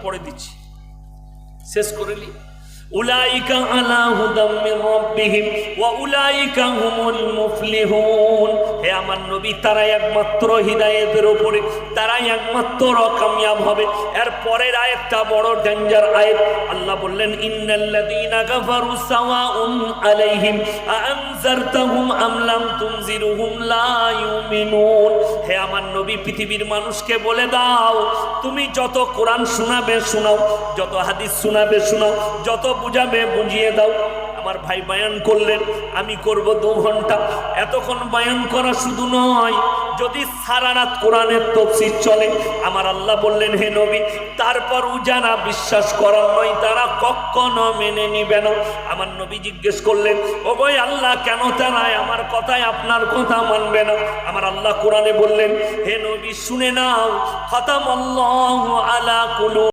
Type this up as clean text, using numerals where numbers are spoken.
পড়ে দিচ্ছি, শেষ করে নি। উলাইকা আলা হুদাম মির রাব্বিহিম ওয়া উলাইকা হুমুল মুফলিহুন। হে আমার নবী, তারা একমাত্র হিদায়াতের উপরে, তারাই একমাত্র কামিয়াব হবে। এর পরের আয়াতটা বড় ডেঞ্জার আয়াত। আল্লাহ বললেন, ইন্নাল্লাযীনা কাফারু সাওয়াউন আলাইহিম আনজারতাহুম আম লাম তুনজিরুহুম লা ইউমিনুন। হে আমার নবী, পৃথিবীর মানুষকে বলে দাও, তুমি যত কোরআন শোনাবে শোনাও, যত হাদিস শোনাবে শোনাও, যত বুঝাবে বুঝিয়ে দাও। আমার ভাই বায়ান করলেন, আমি করব 2 ঘন্টা। এতক্ষণ বায়ান করা শুধু নয়, যদি সারা রাত কোরআনের তাফসীর চলে, আমার আল্লাহ বললেন, হে নবী, তারপরও যারা বিশ্বাস করার নয় তারা কখনো মেনে নিবে না। আমার নবী জিজ্ঞেস করলেন, ও ভাই আল্লাহ, কেন তারা আমার কথায় আপনার কথা মানবে না? আমার আল্লাহ কোরআনে বললেন, হে নবী শুনে নাও, খাতামাল্লাহু আলা কুলুবিহিম